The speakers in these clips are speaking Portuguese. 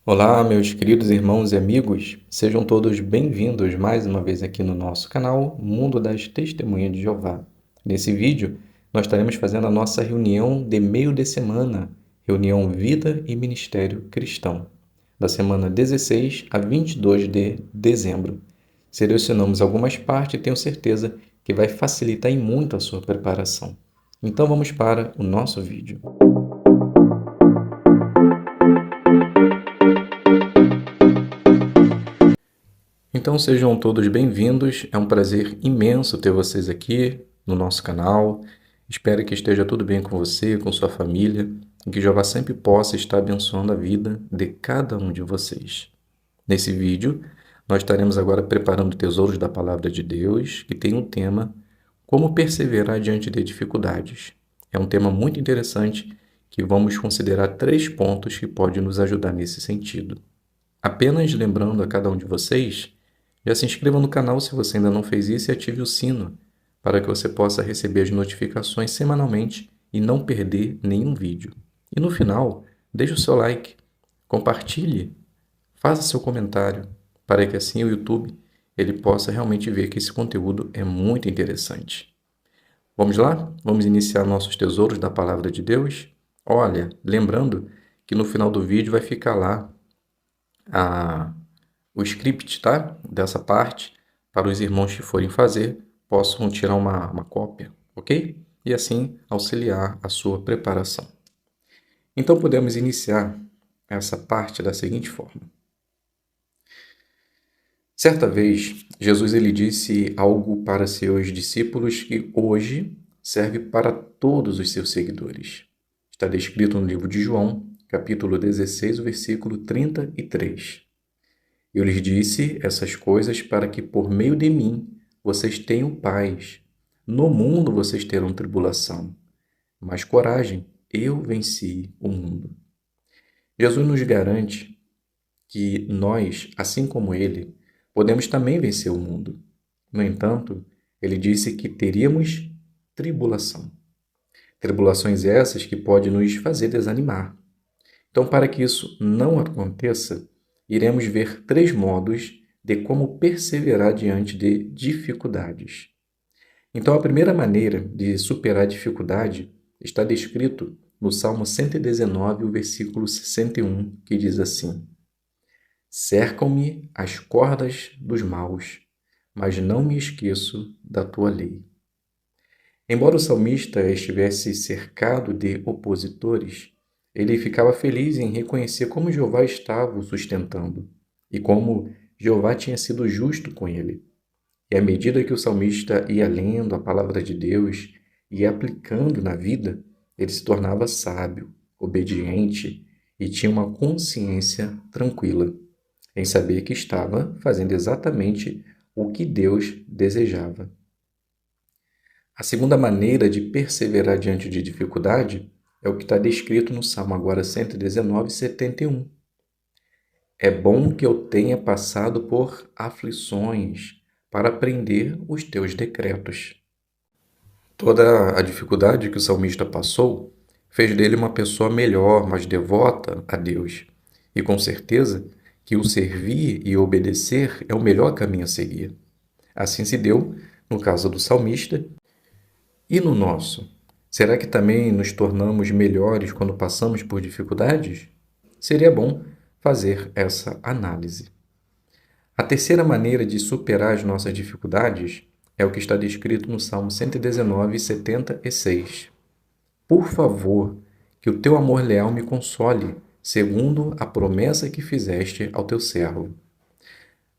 Olá, meus queridos irmãos e amigos, sejam todos bem-vindos mais uma vez aqui no nosso canal Mundo das Testemunhas de Jeová. Nesse vídeo, nós estaremos fazendo a nossa reunião de meio de semana, reunião Vida e Ministério Cristão, da semana 16 a 22 de dezembro. Selecionamos algumas partes e tenho certeza que vai facilitar em muito a sua preparação. Então vamos para o nosso vídeo. Então sejam todos bem-vindos, é um prazer imenso ter vocês aqui no nosso canal. Espero que esteja tudo bem com você, com sua família, e que Jeová sempre possa estar abençoando a vida de cada um de vocês. Nesse vídeo, nós estaremos agora preparando tesouros da Palavra de Deus, que tem um tema Como perseverar diante de dificuldades. É um tema muito interessante que vamos considerar 3 pontos que podem nos ajudar nesse sentido. Apenas lembrando a cada um de vocês, já se inscreva no canal se você ainda não fez isso e ative o sino para que você possa receber as notificações semanalmente e não perder nenhum vídeo. E no final, deixe o seu like, compartilhe, faça seu comentário para que assim o YouTube ele possa realmente ver que esse conteúdo é muito interessante. Vamos lá? Vamos iniciar nossos tesouros da Palavra de Deus? Olha, lembrando que no final do vídeo vai ficar lá o script, tá? Dessa parte, para os irmãos que forem fazer, possam tirar uma cópia, ok? E assim auxiliar a sua preparação. Então podemos iniciar essa parte da seguinte forma. Certa vez, Jesus ele disse algo para seus discípulos que hoje serve para todos os seus seguidores. Está descrito no livro de João, capítulo 16, versículo 33. Eu lhes disse essas coisas para que por meio de mim vocês tenham paz. No mundo vocês terão tribulação, mas coragem, eu venci o mundo. Jesus nos garante que nós, assim como ele, podemos também vencer o mundo. No entanto, ele disse que teríamos tribulação. Tribulações essas que podem nos fazer desanimar. Então, para que isso não aconteça, iremos ver 3 modos de como perseverar diante de dificuldades. Então, a primeira maneira de superar a dificuldade está descrito no Salmo 119, o versículo 61, que diz assim: Cercam-me as cordas dos maus, mas não me esqueço da tua lei. Embora o salmista estivesse cercado de opositores, ele ficava feliz em reconhecer como Jeová estava o sustentando e como Jeová tinha sido justo com ele. E à medida que o salmista ia lendo a palavra de Deus e ia aplicando na vida, ele se tornava sábio, obediente e tinha uma consciência tranquila em saber que estava fazendo exatamente o que Deus desejava. A segunda maneira de perseverar diante de dificuldade é o que está descrito no Salmo agora 119, 71. É bom que eu tenha passado por aflições para aprender os teus decretos. Toda a dificuldade que o salmista passou fez dele uma pessoa melhor, mais devota a Deus. E com certeza que o servir e obedecer é o melhor caminho a seguir. Assim se deu no caso do salmista. E no nosso? Será que também nos tornamos melhores quando passamos por dificuldades? Seria bom fazer essa análise. A terceira maneira de superar as nossas dificuldades é o que está descrito no Salmo 119, 76. Por favor, que o teu amor leal me console, segundo a promessa que fizeste ao teu servo.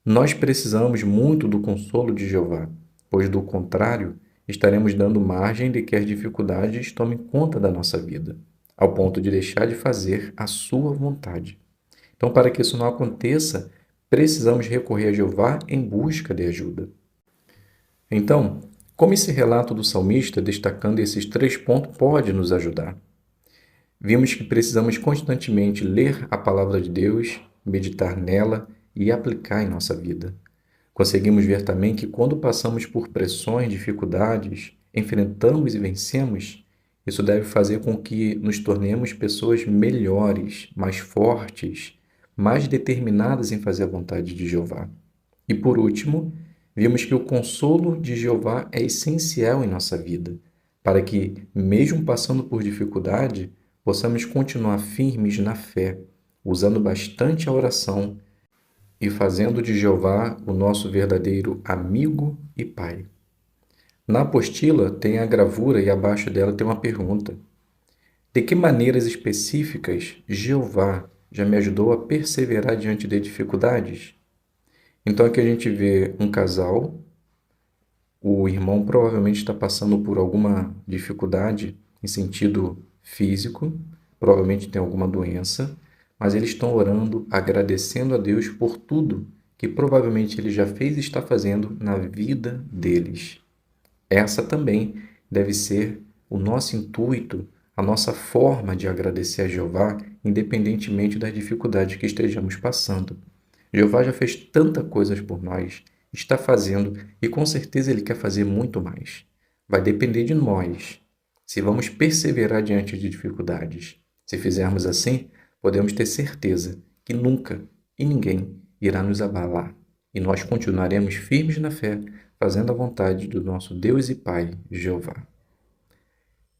Nós precisamos muito do consolo de Jeová, pois do contrário, estaremos dando margem de que as dificuldades tomem conta da nossa vida, ao ponto de deixar de fazer a sua vontade. Então, para que isso não aconteça, precisamos recorrer a Jeová em busca de ajuda. Então, como esse relato do salmista, destacando esses 3 pontos, pode nos ajudar? Vimos que precisamos constantemente ler a palavra de Deus, meditar nela e aplicar em nossa vida. Conseguimos ver também que quando passamos por pressões, dificuldades, enfrentamos e vencemos, isso deve fazer com que nos tornemos pessoas melhores, mais fortes, mais determinadas em fazer a vontade de Jeová. E por último, vimos que o consolo de Jeová é essencial em nossa vida, para que, mesmo passando por dificuldade, possamos continuar firmes na fé, usando bastante a oração e fazendo de Jeová o nosso verdadeiro amigo e Pai. Na apostila tem a gravura e abaixo dela tem uma pergunta: de que maneiras específicas Jeová já me ajudou a perseverar diante de dificuldades? Então aqui a gente vê um casal, o irmão provavelmente está passando por alguma dificuldade em sentido físico, provavelmente tem alguma doença, mas eles estão orando, agradecendo a Deus por tudo que provavelmente ele já fez e está fazendo na vida deles. Essa também deve ser o nosso intuito, a nossa forma de agradecer a Jeová, independentemente das dificuldades que estejamos passando. Jeová já fez tanta coisas por nós, está fazendo e com certeza Ele quer fazer muito mais. Vai depender de nós, se vamos perseverar diante de dificuldades. Se fizermos assim, podemos ter certeza que nunca e ninguém irá nos abalar e nós continuaremos firmes na fé, fazendo a vontade do nosso Deus e Pai, Jeová.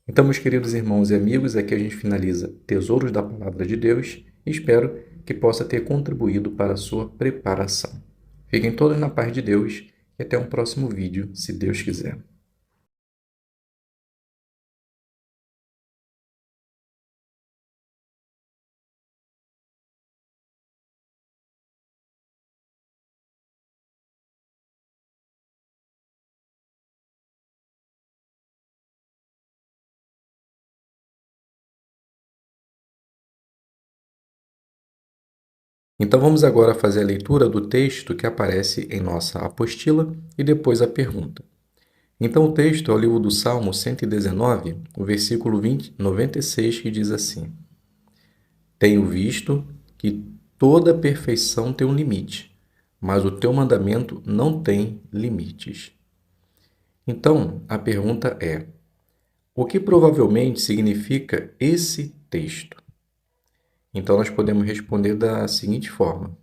Então, meus queridos irmãos e amigos, aqui a gente finaliza Tesouros da Palavra de Deus e espero que possa ter contribuído para a sua preparação. Fiquem todos na paz de Deus e até um próximo vídeo, se Deus quiser. Então vamos agora fazer a leitura do texto que aparece em nossa apostila e depois a pergunta. Então o texto é o livro do Salmo 119, o versículo 96, que diz assim: Tenho visto que toda perfeição tem um limite, mas o teu mandamento não tem limites. Então a pergunta é: o que provavelmente significa esse texto? Então nós podemos responder da seguinte forma: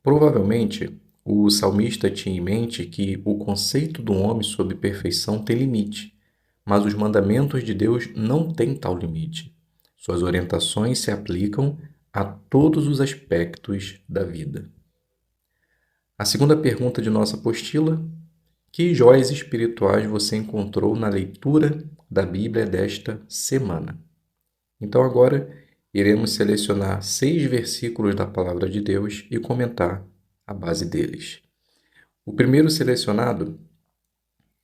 provavelmente o salmista tinha em mente que o conceito do homem sobre perfeição tem limite, mas os mandamentos de Deus não têm tal limite. Suas orientações se aplicam a todos os aspectos da vida. A segunda pergunta de nossa apostila: que joias espirituais você encontrou na leitura da Bíblia desta semana? Então agora iremos selecionar 6 versículos da Palavra de Deus e comentar a base deles. O primeiro selecionado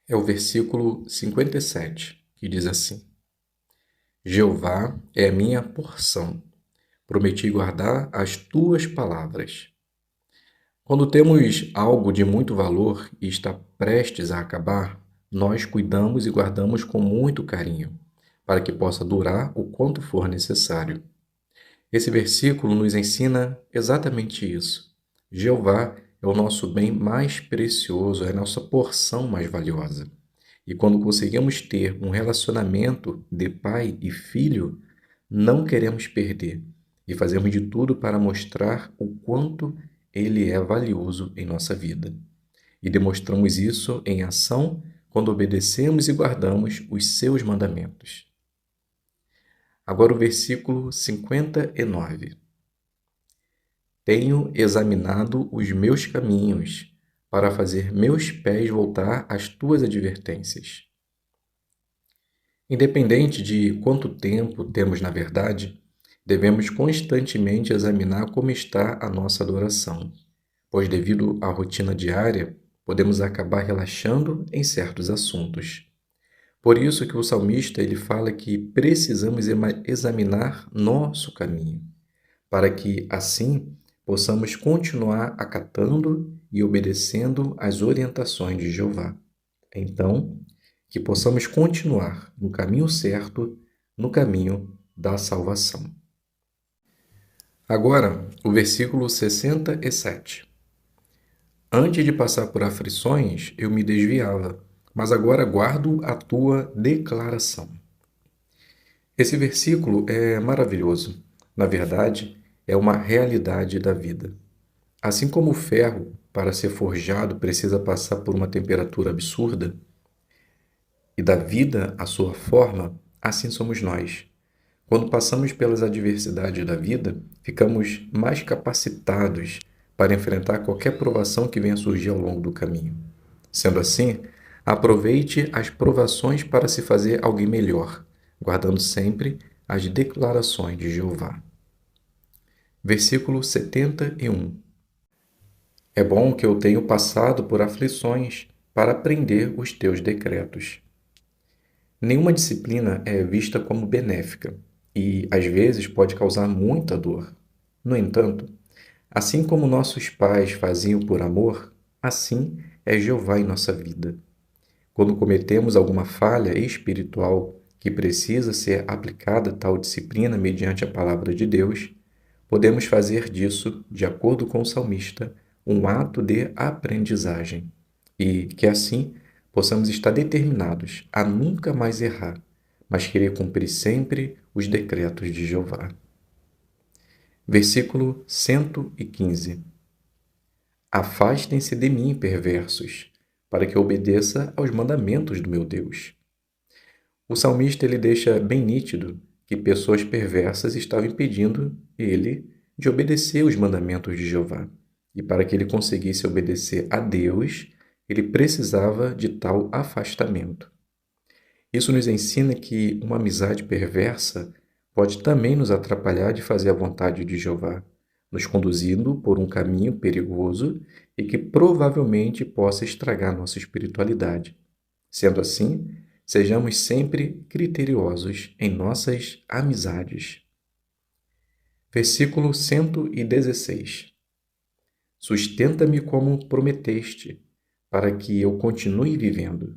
é o versículo 57, que diz assim: Jeová é a minha porção, prometi guardar as tuas palavras. Quando temos algo de muito valor e está prestes a acabar, nós cuidamos e guardamos com muito carinho, para que possa durar o quanto for necessário. Esse versículo nos ensina exatamente isso. Jeová é o nosso bem mais precioso, é a nossa porção mais valiosa. E quando conseguimos ter um relacionamento de pai e filho, não queremos perder e fazemos de tudo para mostrar o quanto ele é valioso em nossa vida. E demonstramos isso em ação quando obedecemos e guardamos os seus mandamentos. Agora o versículo 59. Tenho examinado os meus caminhos para fazer meus pés voltar às tuas advertências. Independente de quanto tempo temos na verdade, devemos constantemente examinar como está a nossa adoração, pois devido à rotina diária, podemos acabar relaxando em certos assuntos. Por isso que o salmista ele fala que precisamos examinar nosso caminho, para que assim possamos continuar acatando e obedecendo às orientações de Jeová. Então, que possamos continuar no caminho certo, no caminho da salvação. Agora, o versículo 67. Antes de passar por aflições, eu me desviava, mas agora guardo a tua declaração. Esse versículo é maravilhoso. Na verdade, é uma realidade da vida. Assim como o ferro, para ser forjado, precisa passar por uma temperatura absurda e dar vida à sua forma, assim somos nós. Quando passamos pelas adversidades da vida, ficamos mais capacitados para enfrentar qualquer provação que venha surgir ao longo do caminho. Sendo assim, aproveite as provações para se fazer alguém melhor, guardando sempre as declarações de Jeová. Versículo 71. É bom que eu tenha passado por aflições para aprender os teus decretos. Nenhuma disciplina é vista como benéfica e, às vezes, pode causar muita dor. No entanto, assim como nossos pais faziam por amor, assim é Jeová em nossa vida. Quando cometemos alguma falha espiritual que precisa ser aplicada tal disciplina mediante a palavra de Deus, podemos fazer disso, de acordo com o salmista, um ato de aprendizagem e que assim possamos estar determinados a nunca mais errar, mas querer cumprir sempre os decretos de Jeová. Versículo 115. Afastem-se de mim, perversos, para que eu obedeça aos mandamentos do meu Deus. O salmista ele deixa bem nítido que pessoas perversas estavam impedindo ele de obedecer os mandamentos de Jeová. E para que ele conseguisse obedecer a Deus, ele precisava de tal afastamento. Isso nos ensina que uma amizade perversa pode também nos atrapalhar de fazer a vontade de Jeová, nos conduzindo por um caminho perigoso e que provavelmente possa estragar nossa espiritualidade. Sendo assim, sejamos sempre criteriosos em nossas amizades. Versículo 116. Sustenta-me como prometeste, para que eu continue vivendo.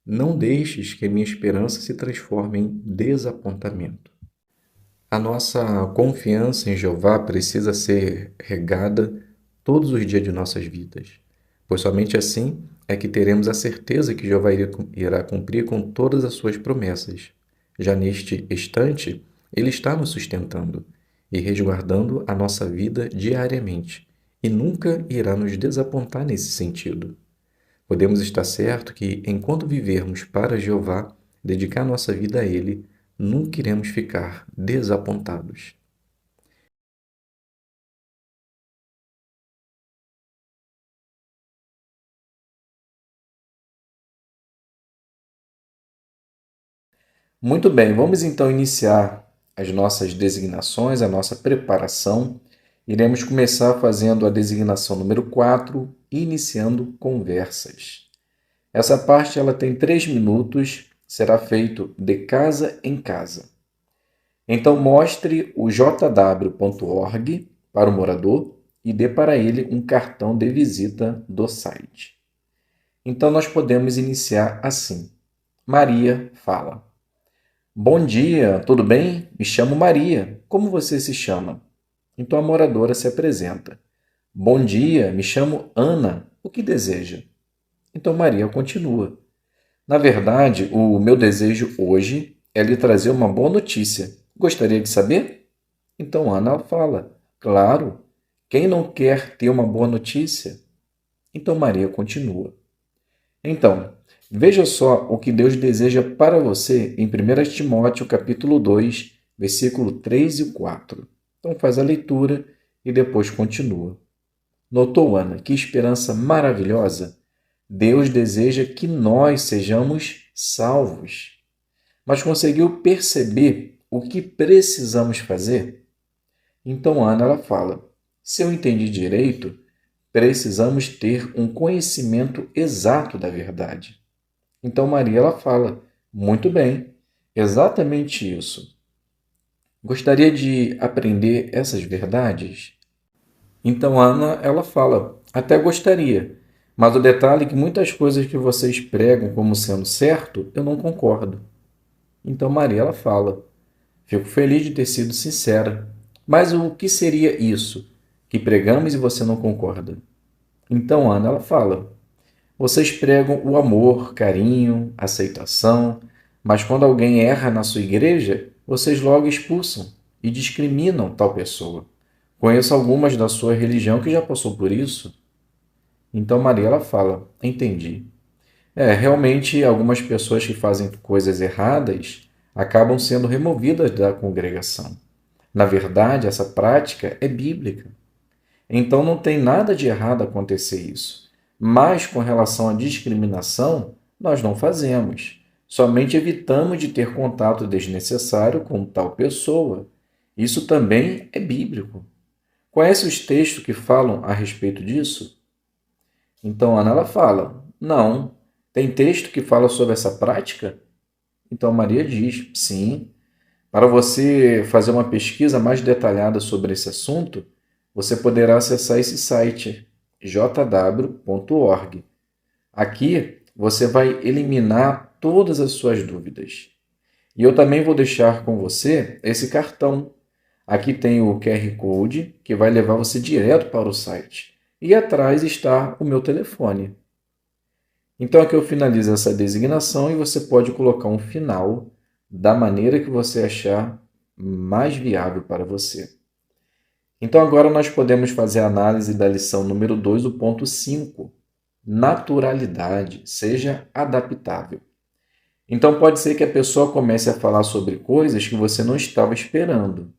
Não deixes que minha esperança se transforme em desapontamento. A nossa confiança em Jeová precisa ser regada todos os dias de nossas vidas, pois somente assim é que teremos a certeza que Jeová irá cumprir com todas as suas promessas. Já neste instante, Ele está nos sustentando e resguardando a nossa vida diariamente, e nunca irá nos desapontar nesse sentido. Podemos estar certos que, enquanto vivermos para Jeová, dedicar nossa vida a Ele, nunca iremos ficar desapontados. Muito bem, vamos então iniciar as nossas designações, a nossa preparação. Iremos começar fazendo a designação número 4, iniciando conversas. Essa parte ela tem 3 minutos, será feito de casa em casa. Então mostre o jw.org para o morador e dê para ele um cartão de visita do site. Então nós podemos iniciar assim. Maria fala. Bom dia, tudo bem? Me chamo Maria. Como você se chama? Então a moradora se apresenta. Bom dia, me chamo Ana. O que deseja? Então Maria continua. Na verdade, o meu desejo hoje é lhe trazer uma boa notícia. Gostaria de saber? Então Ana fala. Claro, quem não quer ter uma boa notícia? Então Maria continua. Então, veja só o que Deus deseja para você em 1 Timóteo capítulo 2, versículo 3 e 4. Então faz a leitura e depois continua. Notou, Ana, que esperança maravilhosa? Deus deseja que nós sejamos salvos. Mas conseguiu perceber o que precisamos fazer? Então Ana ela fala, se eu entendi direito, precisamos ter um conhecimento exato da verdade. Então Maria ela fala, muito bem, exatamente isso. Gostaria de aprender essas verdades? Então Ana ela fala, até gostaria, mas o detalhe é que muitas coisas que vocês pregam como sendo certo, eu não concordo. Então Maria ela fala, fico feliz de ter sido sincera, mas o que seria isso que pregamos e você não concorda? Então Ana ela fala, vocês pregam o amor, carinho, aceitação, mas quando alguém erra na sua igreja, vocês logo expulsam e discriminam tal pessoa. Conheço algumas da sua religião que já passou por isso. Então Maria ela fala: entendi. Realmente algumas pessoas que fazem coisas erradas acabam sendo removidas da congregação. Na verdade, essa prática é bíblica. Então não tem nada de errado acontecer isso. Mas com relação à discriminação, nós não fazemos. Somente evitamos de ter contato desnecessário com tal pessoa. Isso também é bíblico. Conhece os textos que falam a respeito disso? Então Ana ela fala: não. Tem texto que fala sobre essa prática? Então Maria diz: sim. Para você fazer uma pesquisa mais detalhada sobre esse assunto, você poderá acessar esse site jw.org. Aqui você vai eliminar todas as suas dúvidas. E eu também vou deixar com você esse cartão. Aqui tem o QR Code que vai levar você direto para o site. E atrás está o meu telefone. Então aqui eu finalizo essa designação e você pode colocar um final da maneira que você achar mais viável para você. Então agora nós podemos fazer a análise da lição número 2 do ponto 5. Naturalidade, seja adaptável. Então pode ser que a pessoa comece a falar sobre coisas que você não estava esperando.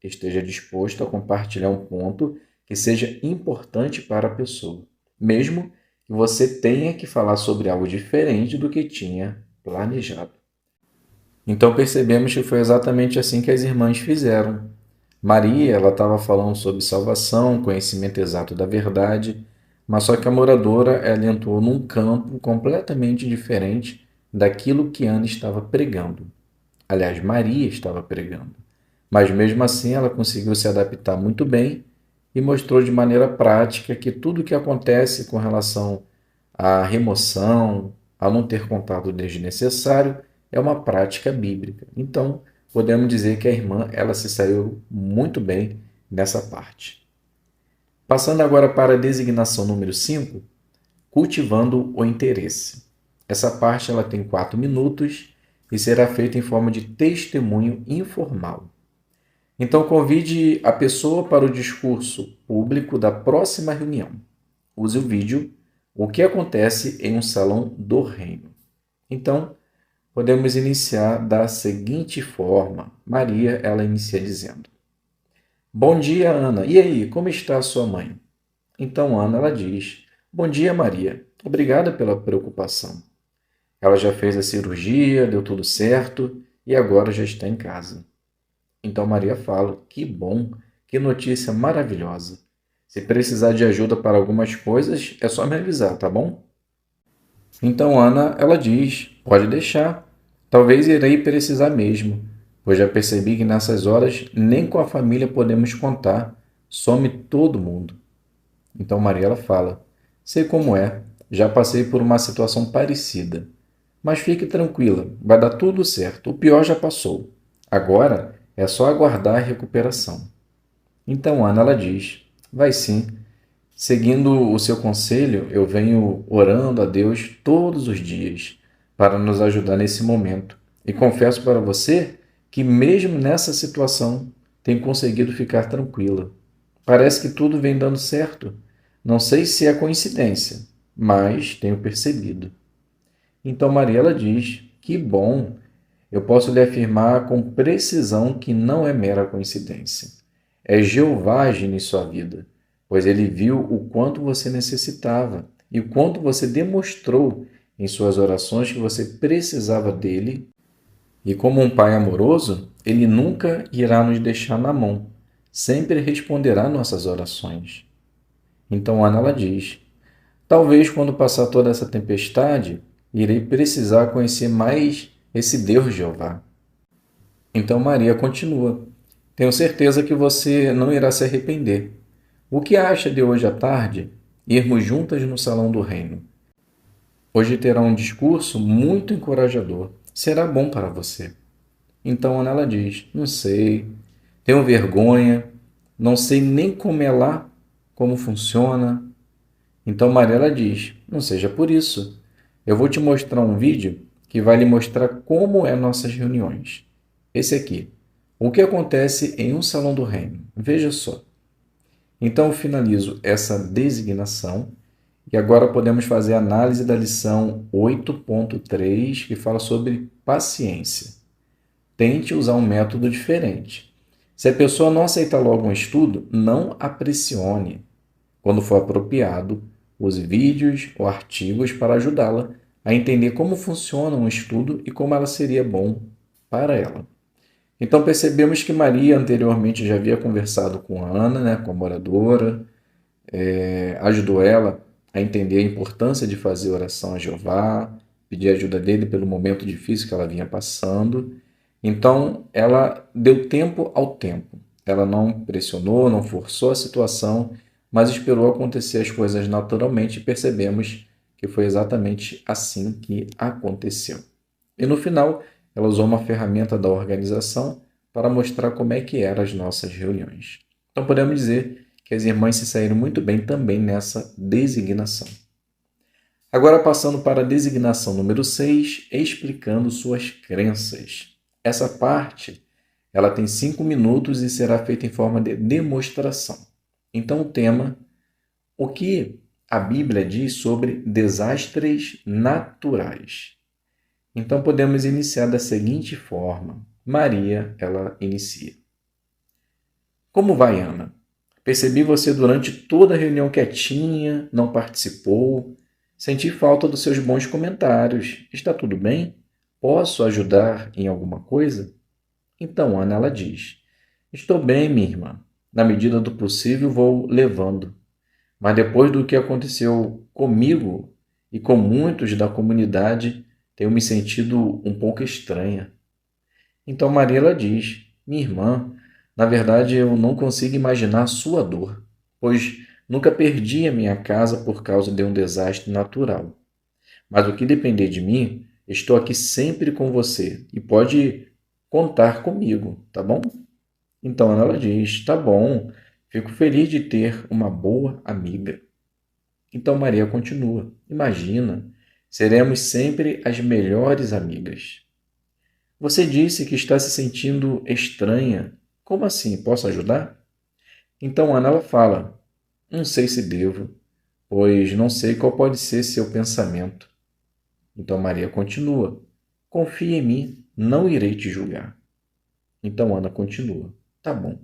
Esteja disposto a compartilhar um ponto que seja importante para a pessoa, mesmo que você tenha que falar sobre algo diferente do que tinha planejado. Então percebemos que foi exatamente assim que as irmãs fizeram. Maria, ela estava falando sobre salvação, conhecimento exato da verdade, mas só que a moradora, ela entrou num campo completamente diferente daquilo que Ana estava pregando. Aliás, Maria estava pregando. Mas mesmo assim ela conseguiu se adaptar muito bem e mostrou de maneira prática que tudo o que acontece com relação à remoção, a não ter contato desnecessário, é uma prática bíblica. Então, podemos dizer que a irmã ela se saiu muito bem nessa parte. Passando agora para a designação número 5, cultivando o interesse. Essa parte ela tem 4 minutos e será feita em forma de testemunho informal. Então, convide a pessoa para o discurso público da próxima reunião. Use o vídeo O que acontece em um salão do reino. Então, podemos iniciar da seguinte forma. Maria, ela inicia dizendo: Bom dia, Ana. E aí, como está a sua mãe? Então, Ana, ela diz: Bom dia, Maria. Obrigada pela preocupação. Ela já fez a cirurgia, deu tudo certo e agora já está em casa. Então Maria fala: Que bom, que notícia maravilhosa. Se precisar de ajuda para algumas coisas, é só me avisar, tá bom? Então Ana, ela diz: Pode deixar. Talvez irei precisar mesmo, pois já percebi que nessas horas nem com a família podemos contar. Some todo mundo. Então Maria ela fala: Sei como é, já passei por uma situação parecida. Mas fique tranquila, vai dar tudo certo. O pior já passou. Agora é só aguardar a recuperação. Então Ana ela diz: Vai sim. Seguindo o seu conselho, eu venho orando a Deus todos os dias para nos ajudar nesse momento. E confesso para você que mesmo nessa situação tenho conseguido ficar tranquila. Parece que tudo vem dando certo. Não sei se é coincidência, mas tenho percebido. Então Maria ela diz: Que bom! Eu posso lhe afirmar com precisão que não é mera coincidência. É Jeová agindo em sua vida, pois ele viu o quanto você necessitava e o quanto você demonstrou em suas orações que você precisava dele. E como um pai amoroso, ele nunca irá nos deixar na mão, sempre responderá nossas orações. Então Ana ela diz: Talvez quando passar toda essa tempestade, irei precisar conhecer mais esse Deus Jeová. Então Maria continua: Tenho certeza que você não irá se arrepender. O que acha de hoje à tarde irmos juntas no Salão do Reino? Hoje terá um discurso muito encorajador. Será bom para você. Então Ana ela diz: Não sei, tenho vergonha, não sei nem como é lá, como funciona. Então Maria ela diz: Não seja por isso. Eu vou te mostrar um vídeo que vai lhe mostrar como é nossas reuniões. Esse aqui. O que acontece em um salão do reino? Veja só. Então, eu finalizo essa designação e agora podemos fazer a análise da lição 8.3, que fala sobre paciência. Tente usar um método diferente. Se a pessoa não aceitar logo um estudo, não a pressione. Quando for apropriado, use vídeos ou artigos para ajudá-la a entender como funciona um estudo e como ela seria bom para ela. Então percebemos que Maria anteriormente já havia conversado com a Ana, né, com a moradora, ajudou ela a entender a importância de fazer oração a Jeová, pedir ajuda dele pelo momento difícil que ela vinha passando. Então, ela deu tempo ao tempo. Ela não pressionou, não forçou a situação, mas esperou acontecer as coisas naturalmente e percebemos que foi exatamente assim que aconteceu. E no final, ela usou uma ferramenta da organização para mostrar como é que eram as nossas reuniões. Então, podemos dizer que as irmãs se saíram muito bem também nessa designação. Agora, passando para a designação número 6, explicando suas crenças. Essa parte, ela tem 5 minutos e será feita em forma de demonstração. Então, o tema, o que a Bíblia diz sobre desastres naturais. Então, podemos iniciar da seguinte forma. Maria, ela inicia. Como vai, Ana? Percebi você durante toda a reunião quietinha, não participou. Senti falta dos seus bons comentários. Está tudo bem? Posso ajudar em alguma coisa? Então Ana, ela diz: Estou bem, minha irmã. Na medida do possível vou levando. Mas depois do que aconteceu comigo e com muitos da comunidade, tenho me sentido um pouco estranha. Então Maria, ela diz: Minha irmã, na verdade eu não consigo imaginar a sua dor, pois nunca perdi a minha casa por causa de um desastre natural. Mas o que depender de mim, estou aqui sempre com você e pode contar comigo, tá bom? Então ela diz: Tá bom, fico feliz de ter uma boa amiga. Então Maria continua: Imagina, seremos sempre as melhores amigas. Você disse que está se sentindo estranha. Como assim? Posso ajudar? Então Ana ela fala: Não sei se devo, pois não sei qual pode ser seu pensamento. Então Maria continua: Confie em mim, não irei te julgar. Então Ana continua: Tá bom.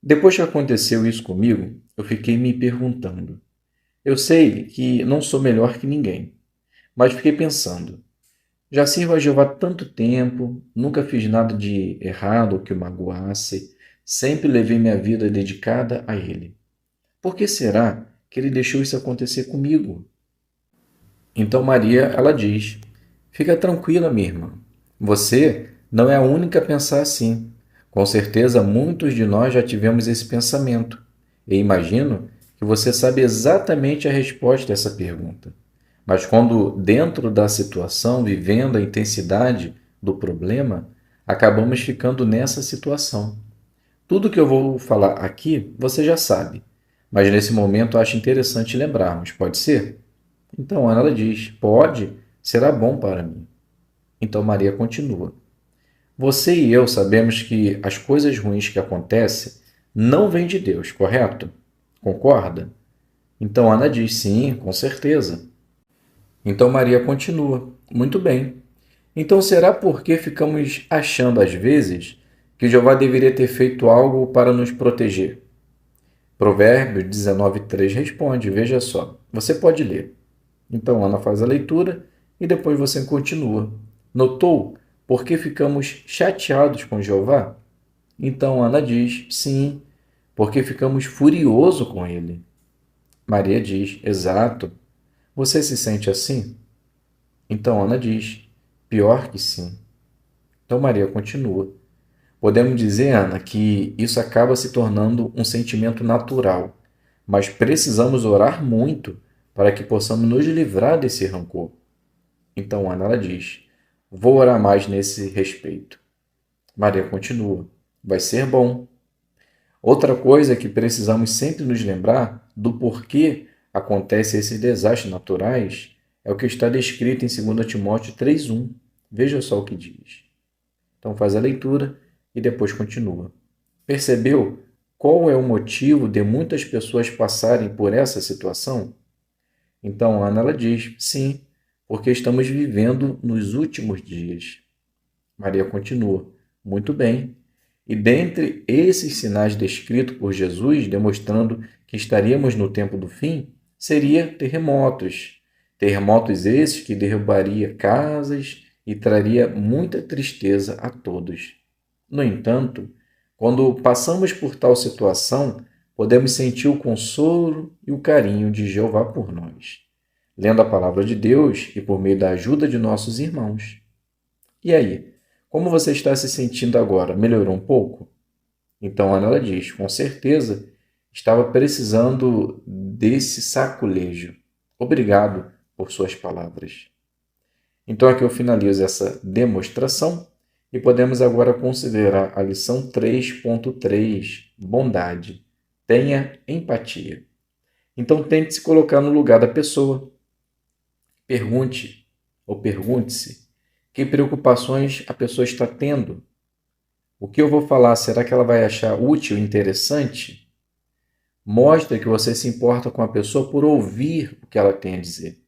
Depois que aconteceu isso comigo, eu fiquei me perguntando. Eu sei que não sou melhor que ninguém, mas fiquei pensando. Já sirvo a Jeová tanto tempo, nunca fiz nada de errado ou que o magoasse, sempre levei minha vida dedicada a Ele. Por que será que Ele deixou isso acontecer comigo? Então Maria, ela diz: Fica tranquila, minha irmã. Você não é a única a pensar assim. Com certeza, muitos de nós já tivemos esse pensamento. E imagino que você sabe exatamente a resposta a essa pergunta. Mas quando, dentro da situação, vivendo a intensidade do problema, acabamos ficando nessa situação. Tudo que eu vou falar aqui você já sabe, mas nesse momento acho interessante lembrarmos, pode ser? Então Ana ela diz: Pode, será bom para mim. Então Maria continua: Você e eu sabemos que as coisas ruins que acontecem não vêm de Deus, correto? Concorda? Então Ana diz: Sim, com certeza. Então Maria continua: Muito bem. Então será porque ficamos achando às vezes que Jeová deveria ter feito algo para nos proteger? Provérbios 19:3 responde, veja só. Você pode ler. Então Ana faz a leitura e depois você continua. Notou por que ficamos chateados com Jeová? Então Ana diz: Sim, porque ficamos furiosos com ele. Maria diz: Exato. Você se sente assim? Então Ana diz: Pior que sim. Então Maria continua: Podemos dizer, Ana, que isso acaba se tornando um sentimento natural, mas precisamos orar muito para que possamos nos livrar desse rancor. Então Ana ela diz: Vou orar mais nesse respeito. Maria continua: Vai ser bom. Outra coisa é que precisamos sempre nos lembrar do porquê acontecem esses desastres naturais é o que está descrito em 2 Timóteo 3:1. Veja só o que diz. Então faz a leitura e depois continua. Percebeu qual é o motivo de muitas pessoas passarem por essa situação? Então, Ana ela diz, sim, porque estamos vivendo nos últimos dias. Maria continua, muito bem. E dentre esses sinais descritos por Jesus, demonstrando que estaríamos no tempo do fim, seria terremotos. Terremotos esses que derrubaria casas e traria muita tristeza a todos. No entanto, quando passamos por tal situação, podemos sentir o consolo e o carinho de Jeová por nós, lendo a palavra de Deus e por meio da ajuda de nossos irmãos. E aí, como você está se sentindo agora? Melhorou um pouco? Então Ana ela diz, com certeza estava precisando desse saculejo. Obrigado por suas palavras. Então aqui eu finalizo essa demonstração e podemos agora considerar a lição 3.3, bondade. Tenha empatia. Então tente se colocar no lugar da pessoa. Pergunte ou pergunte-se que preocupações a pessoa está tendo. O que eu vou falar, será que ela vai achar útil e interessante? Mostre que você se importa com a pessoa por ouvir o que ela tem a dizer.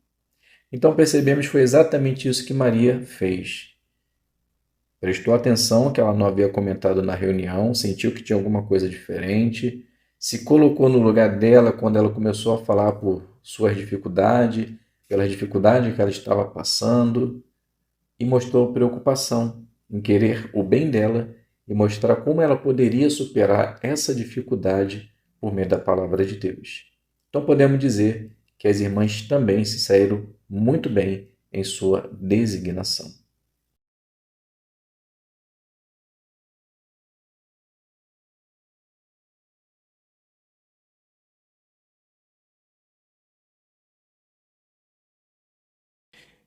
Então percebemos que foi exatamente isso que Maria fez. Prestou atenção ao que ela não havia comentado na reunião, sentiu que tinha alguma coisa diferente, se colocou no lugar dela quando ela começou a falar por suas dificuldades, pelas dificuldades que ela estava passando, e mostrou preocupação em querer o bem dela e mostrar como ela poderia superar essa dificuldade por meio da palavra de Deus. Então podemos dizer que as irmãs também se saíram muito bem em sua designação.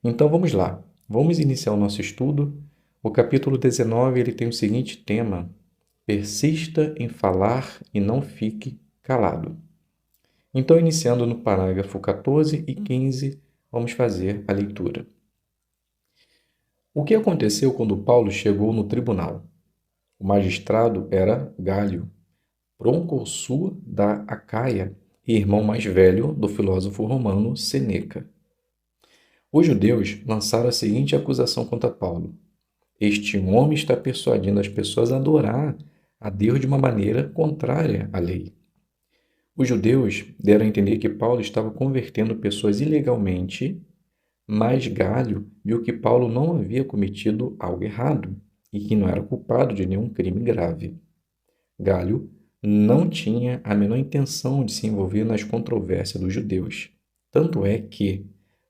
Então vamos lá. Vamos iniciar o nosso estudo. O capítulo 19 ele tem o seguinte tema: persista em falar e não fique calado. Então, iniciando no parágrafo 14 e 15, vamos fazer a leitura. O que aconteceu quando Paulo chegou no tribunal? O magistrado era Gálio, procônsul da Acaia e irmão mais velho do filósofo romano Sêneca. Os judeus lançaram a seguinte acusação contra Paulo: este homem está persuadindo as pessoas a adorar a Deus de uma maneira contrária à lei. Os judeus deram a entender que Paulo estava convertendo pessoas ilegalmente, mas Gálio viu que Paulo não havia cometido algo errado e que não era culpado de nenhum crime grave. Gálio não tinha a menor intenção de se envolver nas controvérsias dos judeus. Tanto é que,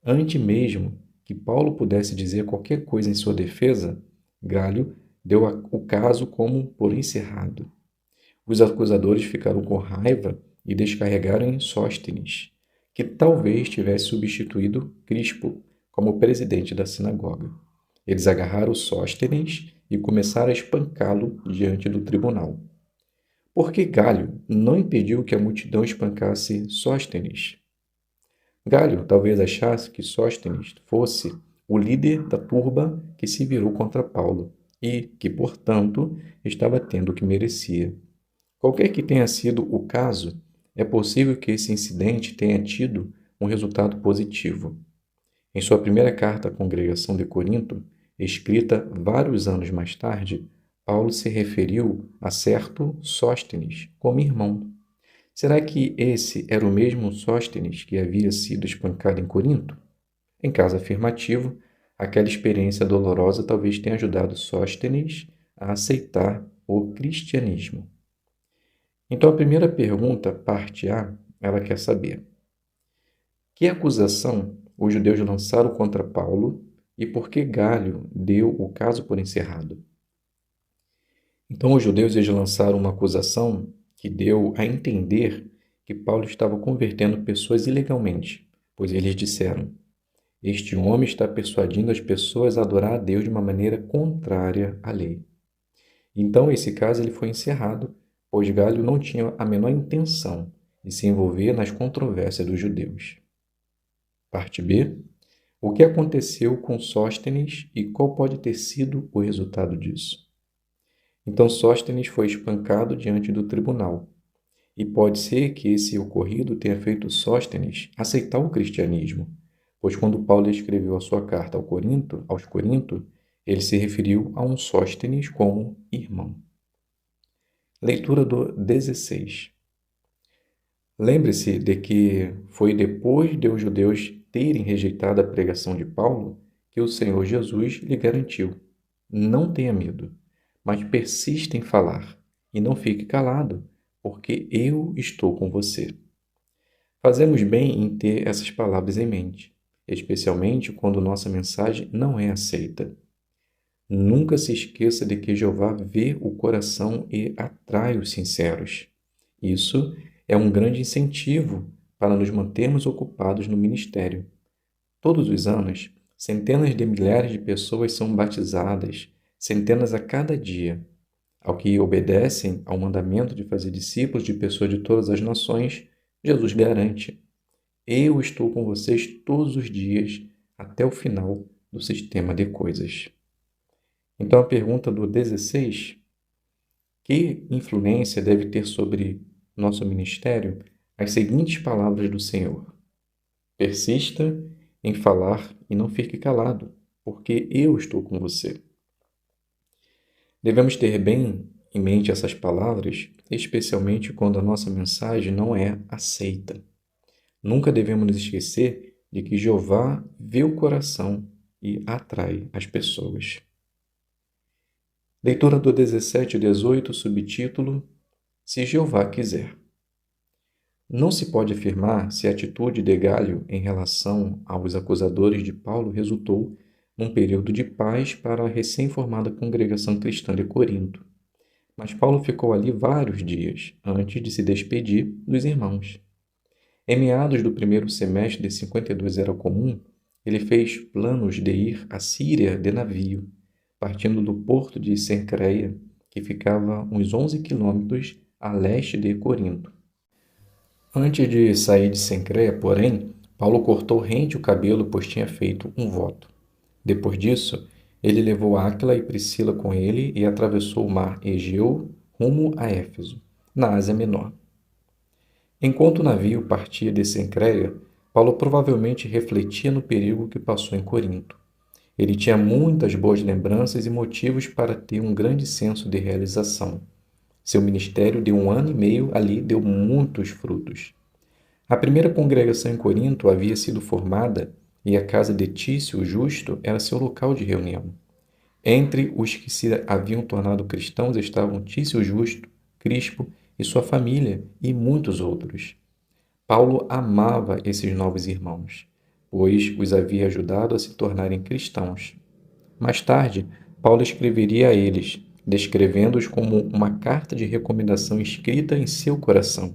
antes mesmo que Paulo pudesse dizer qualquer coisa em sua defesa, Gálio deu o caso como por encerrado. Os acusadores ficaram com raiva e descarregaram em Sóstenes, que talvez tivesse substituído Crispo como presidente da sinagoga. Eles agarraram Sóstenes e começaram a espancá-lo diante do tribunal. Por que Gálio não impediu que a multidão espancasse Sóstenes? Gálio talvez achasse que Sóstenes fosse o líder da turba que se virou contra Paulo e que, portanto, estava tendo o que merecia. Qualquer que tenha sido o caso, é possível que esse incidente tenha tido um resultado positivo. Em sua primeira carta à congregação de Corinto, escrita vários anos mais tarde, Paulo se referiu a certo Sóstenes como irmão. Será que esse era o mesmo Sóstenes que havia sido espancado em Corinto? Em caso afirmativo, aquela experiência dolorosa talvez tenha ajudado Sóstenes a aceitar o cristianismo. Então, a primeira pergunta, parte A, ela quer saber: que acusação os judeus lançaram contra Paulo e por que Gálio deu o caso por encerrado? Então, os judeus eles lançaram uma acusação que deu a entender que Paulo estava convertendo pessoas ilegalmente, pois eles disseram: este homem está persuadindo as pessoas a adorar a Deus de uma maneira contrária à lei. Então, esse caso ele foi encerrado, pois Gálio não tinha a menor intenção de se envolver nas controvérsias dos judeus. Parte B. O que aconteceu com Sóstenes e qual pode ter sido o resultado disso? Então Sóstenes foi espancado diante do tribunal, E pode ser que esse ocorrido tenha feito Sóstenes aceitar o cristianismo, pois quando Paulo escreveu a sua carta aos Coríntios, ele se referiu a um Sóstenes como irmão. Leitura do 16. Lembre-se de que foi depois de os judeus terem rejeitado a pregação de Paulo que o Senhor Jesus lhe garantiu: não tenha medo, mas persista em falar, e não fique calado, porque eu estou com você. Fazemos bem em ter essas palavras em mente, especialmente quando nossa mensagem não é aceita. Nunca se esqueça de que Jeová vê o coração e atrai os sinceros. Isso é um grande incentivo para nos mantermos ocupados no ministério. Todos os anos, centenas de milhares de pessoas são batizadas, centenas a cada dia. Ao que obedecem ao mandamento de fazer discípulos de pessoas de todas as nações, Jesus garante: eu estou com vocês todos os dias até o final do sistema de coisas. Então a pergunta do 16: que influência deve ter sobre nosso ministério as seguintes palavras do Senhor: persista em falar e não fique calado, porque eu estou com você. Devemos ter bem em mente essas palavras, especialmente quando a nossa mensagem não é aceita. Nunca devemos nos esquecer de que Jeová vê o coração e atrai as pessoas. Leitura do 17 e 18, subtítulo: Se Jeová quiser. Não se pode afirmar se a atitude de Galho em relação aos acusadores de Paulo resultou num período de paz para a recém-formada congregação cristã de Corinto. Mas Paulo ficou ali vários dias antes de se despedir dos irmãos. Em meados do primeiro semestre de 52 era comum, ele fez planos de ir à Síria de navio, partindo do porto de Cencreia, que ficava uns 11 quilômetros a leste de Corinto. Antes de sair de Cencreia, porém, Paulo cortou rente o cabelo, pois tinha feito um voto. Depois disso, ele levou Áquila e Priscila com ele e atravessou o mar Egeu rumo a Éfeso, na Ásia Menor. Enquanto o navio partia de Cencreia, Paulo provavelmente refletia no perigo que passou em Corinto. Ele tinha muitas boas lembranças e motivos para ter um grande senso de realização. Seu ministério de 1 ano e meio ali deu muitos frutos. A primeira congregação em Corinto havia sido formada e a casa de Tício, o justo, era seu local de reunião. Entre os que se haviam tornado cristãos estavam Tício o justo, Crispo e sua família e muitos outros. Paulo amava esses novos irmãos, pois os havia ajudado a se tornarem cristãos. Mais tarde, Paulo escreveria a eles, descrevendo-os como uma carta de recomendação escrita em seu coração.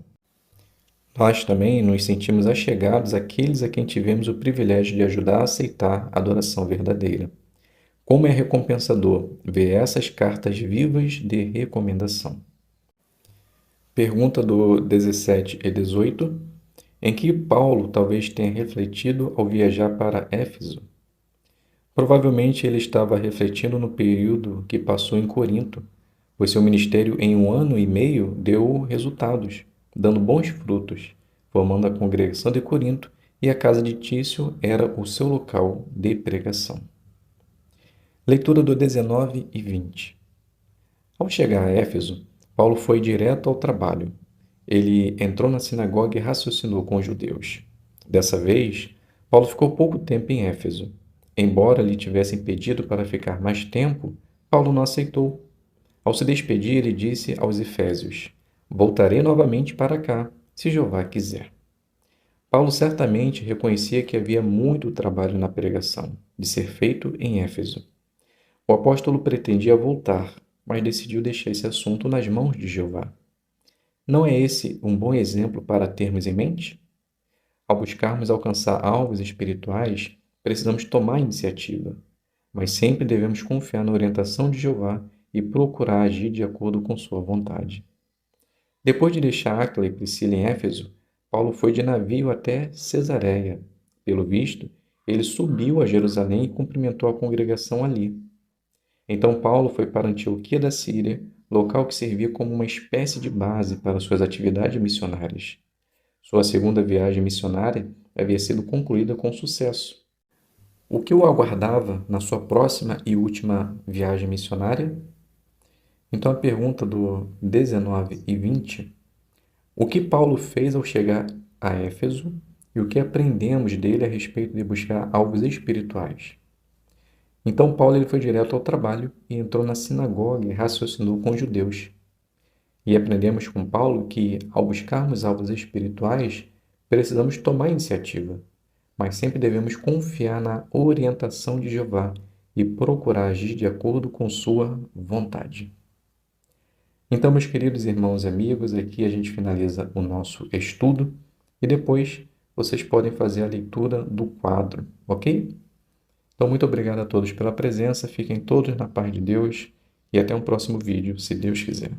Nós também nos sentimos achegados àqueles a quem tivemos o privilégio de ajudar a aceitar a adoração verdadeira. Como é recompensador ver essas cartas vivas de recomendação. Pergunta do 17 e 18, em que Paulo talvez tenha refletido ao viajar para Éfeso. Provavelmente ele estava refletindo no período que passou em Corinto, pois seu ministério em 1 ano e meio deu resultados, dando bons frutos, formando a congregação de Corinto, e a casa de Tício era o seu local de pregação. Leitura do 19 e 20. Ao chegar a Éfeso, Paulo foi direto ao trabalho. Ele entrou na sinagoga e raciocinou com os judeus. Dessa vez, Paulo ficou pouco tempo em Éfeso. Embora lhe tivessem pedido para ficar mais tempo, Paulo não aceitou. Ao se despedir, ele disse aos efésios: voltarei novamente para cá, se Jeová quiser. Paulo certamente reconhecia que havia muito trabalho na pregação, de ser feito em Éfeso. O apóstolo pretendia voltar, mas decidiu deixar esse assunto nas mãos de Jeová. Não é esse um bom exemplo para termos em mente? Ao buscarmos alcançar alvos espirituais, precisamos tomar iniciativa, mas sempre devemos confiar na orientação de Jeová e procurar agir de acordo com sua vontade. Depois de deixar Áquila e Priscila em Éfeso, Paulo foi de navio até Cesareia. Pelo visto, ele subiu a Jerusalém e cumprimentou a congregação ali. Então Paulo foi para Antioquia da Síria, local que servia como uma espécie de base para suas atividades missionárias. Sua segunda viagem missionária havia sido concluída com sucesso. O que o aguardava na sua próxima e última viagem missionária? Então, a pergunta do 19 e 20: o que Paulo fez ao chegar a Éfeso e o que aprendemos dele a respeito de buscar alvos espirituais? Então, Paulo ele foi direto ao trabalho e entrou na sinagoga e raciocinou com os judeus. E aprendemos com Paulo que, ao buscarmos alvos espirituais, precisamos tomar iniciativa, mas sempre devemos confiar na orientação de Jeová e procurar agir de acordo com sua vontade. Então, meus queridos irmãos e amigos, aqui a gente finaliza o nosso estudo e depois vocês podem fazer a leitura do quadro, ok? Então, muito obrigado a todos pela presença, fiquem todos na paz de Deus e até um próximo vídeo, se Deus quiser.